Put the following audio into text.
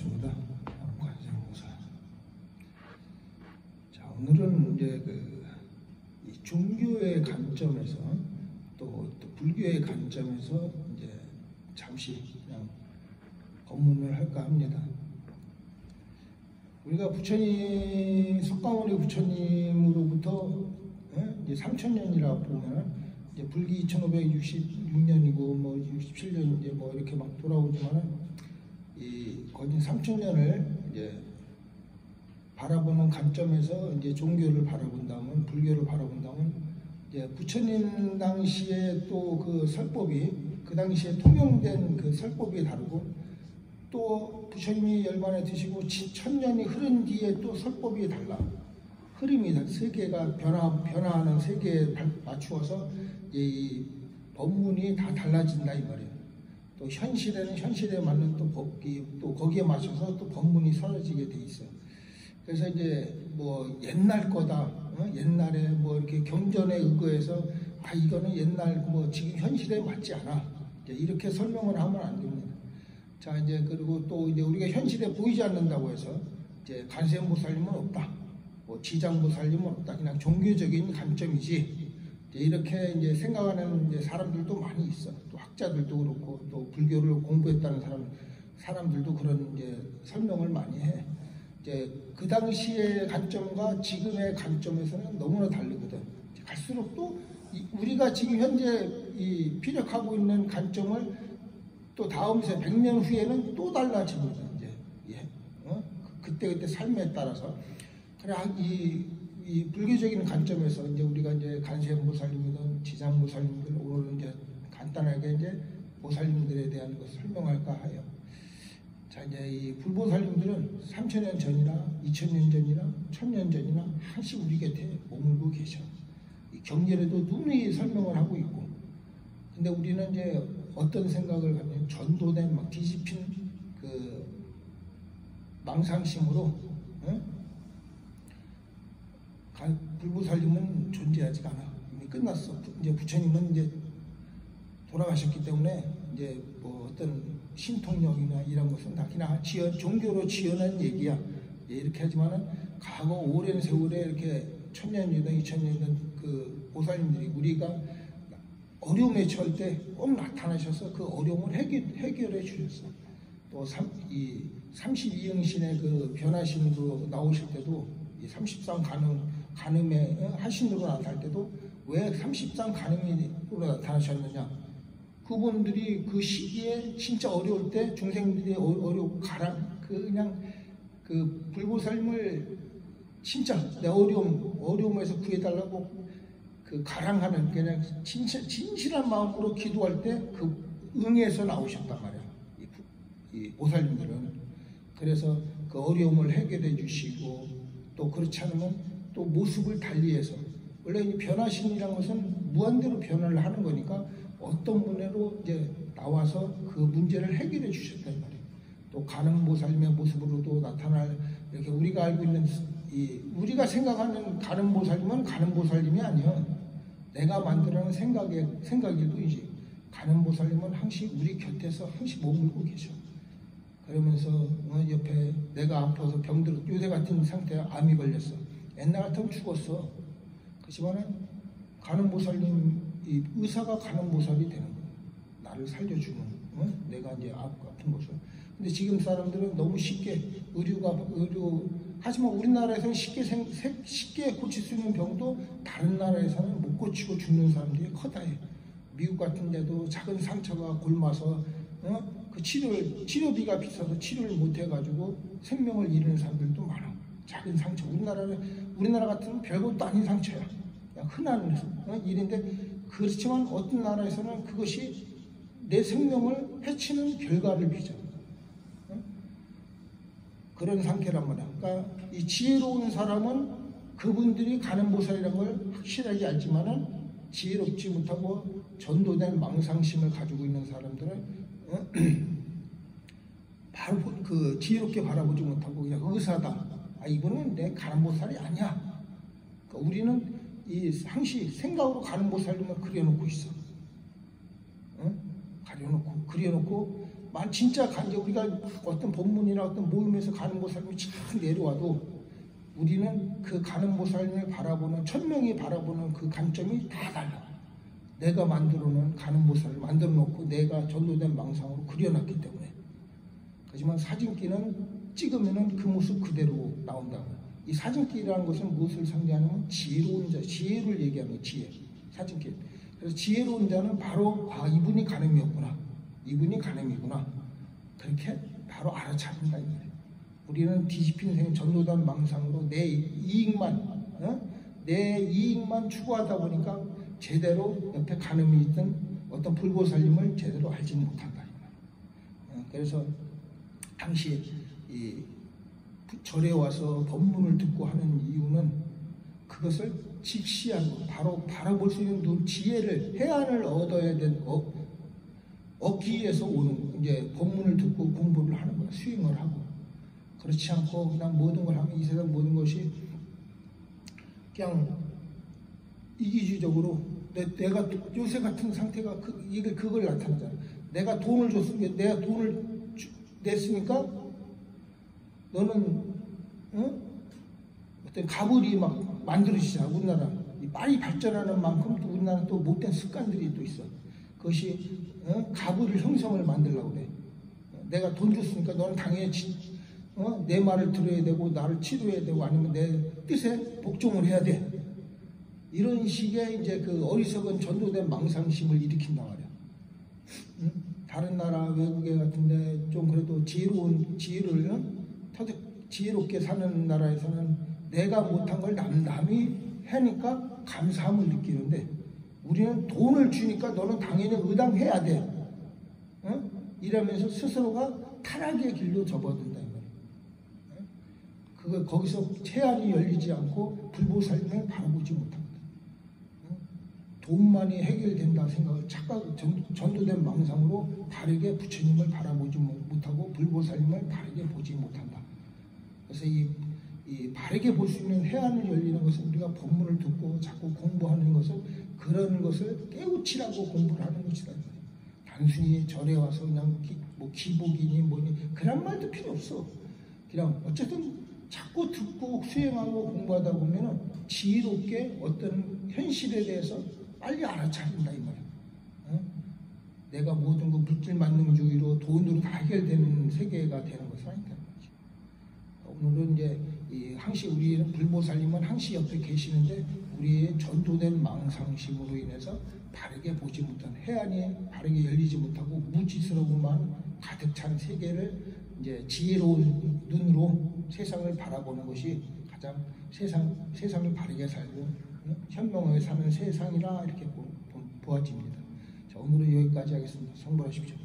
반갑습니다. 관세음보살. 자, 오늘은 이제 이 종교의 관점에서 또 불교의 관점에서 이제 잠시 그냥 법문을 할까 합니다. 우리가 부처님, 석가모니 부처님으로부터 이제 3000년이라고 보면 이제 불기 2566년이고 뭐 67년 이제 뭐 이렇게 막 돌아오지만은 이 거진 3000년을 이제 바라보는 관점에서 이제 종교를 바라본다면, 불교를 바라본다면 이제 부처님 당시에 또 그 설법이, 그 당시에 통용된 그 설법이 다르고, 또 부처님이 열반에 드시고 1000년이 흐른 뒤에 또 설법이 달라. 흐름이 세계가 변화하는 세계에 맞추어서 이 법문이 다 달라진다 이 말이에요. 또 현실에는 현실에 맞는 또 법기, 또 거기에 맞춰서 또 법문이 서러지게 돼 있어요. 그래서 이제 뭐 옛날 거다, 옛날에 뭐 이렇게 경전에 의거해서 이거는 옛날 뭐 지금 현실에 맞지 않아, 이제 이렇게 설명을 하면 안 됩니다. 자, 이제 그리고 또 이제 우리가 현실에 보이지 않는다고 해서 이제 관세음보살님은 없다, 뭐 지장보살님은 없다, 그냥 종교적인 관점이지, 이렇게 이제 생각하는 이제 사람들도 많이 있어. 또 학자들도 그렇고, 또 불교를 공부했다는 사람들도 그런 이제 설명을 많이 해. 이제 그 당시의 관점과 지금의 관점에서는 너무나 다르거든. 갈수록 또 우리가 지금 현재 이 피력하고 있는 관점을 또 다음 세 100년 후에는 또 달라집니다. 이제 그때 삶에 따라서. 그래 이 불교적인 관점에서 이제 우리가 이제 관세음보살님이든 지장보살님들, 오늘은 이제 간단하게 이제 보살님들에 대한 것을 설명할까 하여. 자, 이제 이 불보살님들은 3000년 전이나 2000년 전이나 1000년 전이나 항상 우리 곁에 머물고 계셔. 이 경전에도 누누이 설명을 하고 있고. 근데 우리는 이제 어떤 생각을 하면 전도된 막 뒤집힌 그 망상심으로, 불보살님은 존재하지가 않아. 이미 끝났어. 이제 부처님은 이제 돌아가셨기 때문에 이제 뭐 어떤 신통력이나 이런 것은 다 그냥 종교로 지어낸 얘기야. 이렇게 하지만은 과거 오랜 세월에 이렇게 1000년이든 2000년이든 그 보살님들이 우리가 어려움에 처할 때 꼭 나타나셔서 그 어려움을 해결해 주셨어. 또 이 32영신의 그 변화신 그 나오실 때도 이 33 간음의 하신으로 나타날 때도 왜 33 간음으로 나타나셨느냐? 그분들이 그 시기에 진짜 어려울 때 중생들이 그냥 그 불보살님을 진짜 내 어려움에서 구해달라고 그 가랑하는, 그냥 진실한 마음으로 기도할 때 그 응해서 나오셨단 말이야. 이 보살님들은. 그래서 그 어려움을 해결해 주시고, 또 그렇지 않으면 또 모습을 달리해서, 원래 이 변화신이라는 것은 무한대로 변화를 하는 거니까 어떤 분야로 이제 나와서 그 문제를 해결해 주셨단 말이에요. 또 가능보살님의 모습으로도 나타날, 이렇게 우리가 알고 있는 우리가 생각하는 가능보살님은 가능보살님이 아니야. 내가 만들어낸 생각일 뿐이지. 가능보살님은 항상 우리 곁에서 항상 머물고 계셔. 그러면서 옆에 내가 아파서 병들어 요새 같은 상태에 암이 걸렸어. 옛날 같으면 죽었어. 그렇지만은 가능보살님, 이 의사가 가능보살이 되는 거야. 나를 살려주는, 내가 이제 아픈 것을. 근데 지금 사람들은 너무 쉽게 하지만 우리나라에서는 쉽게 고칠 수 있는 병도 다른 나라에서는 못 고치고 죽는 사람들이 커다해. 미국 같은 데도 작은 상처가 골마서 그 치료비가 비싸서 치료를 못 해가지고 생명을 잃는 사람들도 많아. 작은 상처. 우리나라 같은 별것도 아닌 상처야. 그냥 흔한 일인데, 그렇지만 어떤 나라에서는 그것이 내 생명을 해치는 결과를 빚어. 그런 상태란 말이야. 그러니까 이 지혜로운 사람은 그분들이 가는보살이라는 걸 확실하게 알지만은, 지혜롭지 못하고 전도된 망상심을 가지고 있는 사람들은 바로 그 지혜롭게 바라보지 못하고 그냥 의사다. 이분은 내 가는보살이 아니야. 그러니까 우리는 이 항시 생각으로 가는보살님을 그려놓고 있어. 그려놓고 진짜 간제 우리가 어떤 법문이나 어떤 모임에서 가는보살님이 쫙 내려와도 우리는 그 가는보살님을 바라보는 천명이 바라보는 그 관점이 다 달라. 내가 만들어 놓은 가는보살을 만들어 놓고 내가 전도된 망상으로 그려놨기 때문에. 하지만 사진기는 찍으면은 그 모습 그대로 나온다고. 이 사진기라는 것은 무엇을 상징하냐면 지혜로운 자, 지혜를 얘기하는 거예요. 지혜. 사진기. 그래서 지혜로운 자는 바로 이분이 가늠이었구나. 이분이 가늠이구나. 그렇게 바로 알아차린다 이 말이에요. 우리는 뒤집힌 생 전도단 망상으로 내 이익만 추구하다 보니까 제대로 옆에 가늠이 있던 어떤 불보살님을 제대로 알지 못한다. 그래서 당시 이 절에 와서 법문을 듣고 하는 이유는 그것을 직시하고 바로 바라볼 수 있는 지혜를 해안을 얻어야 얻기 위해서 오는 이제 법문을 듣고 공부를 하는 거야. 수행을 하고. 그렇지 않고 그냥 모든 걸 하면 이 세상 모든 것이 그냥 이기주의적으로 내가 요새 같은 상태가 그걸 나타내잖아. 내가 돈을 줬으니까 내가 돈을 냈으니까 너는 어떤 가불이 막 만들어지잖아. 우리나라 빨리 발전하는 만큼 또 우리나라 또 못된 습관들이 또 있어. 그것이 가불을 형성을 만들려고 그래. 내가 돈 줬으니까 너는 당연히 내 말을 들어야 되고 나를 치료해야 되고 아니면 내 뜻에 복종을 해야 돼. 이런 식의 이제 그 어리석은 전도된 망상심을 일으킨단 말이야. 다른 나라 외국에 같은데 좀 그래도 지혜를 지혜롭게 사는 나라에서는 내가 못한 걸 남이 하니까 감사함을 느끼는데 우리는 돈을 주니까 너는 당연히 의당해야 돼. 이러면서 스스로가 타락의 길로 접어든다. 거기서 채안이 열리지 않고 불보살님을 바라보지 못합니다. 돈만이 해결된다 생각을 착각 전도된 망상으로 바르게 부처님을 바라보지 못하고 불보살님을 바르게 보지 못한다. 그래서 이 바르게 볼 수 있는 해안을 열리는 것은 우리가 법문을 듣고 자꾸 공부하는 것은 그런 것을 깨우치라고 공부를 하는 것이다. 단순히 절에 와서 그냥 기복이니 뭐니 그런 말도 필요 없어. 그냥 어쨌든 자꾸 듣고 수행하고 공부하다 보면은 지혜롭게 어떤 현실에 대해서 빨리 알아차린다 이 말이야. 내가 모든 거 물질 만능주의로 돈으로 다 해결되는 세계가 되는 것은 아니다. 오늘은 이제 우리는 불보살님은 항시 옆에 계시는데 우리의 전도된 망상심으로 인해서 바르게 보지 못한 해안이 바르게 열리지 못하고 무지스러움만 가득 찬 세계를 이제 지혜로운 눈으로 세상을 바라보는 것이 가장 세상을 바르게 살고 현명하게 사는 세상이라 이렇게 보아집니다. 자, 오늘은 여기까지 하겠습니다. 성불하십시오.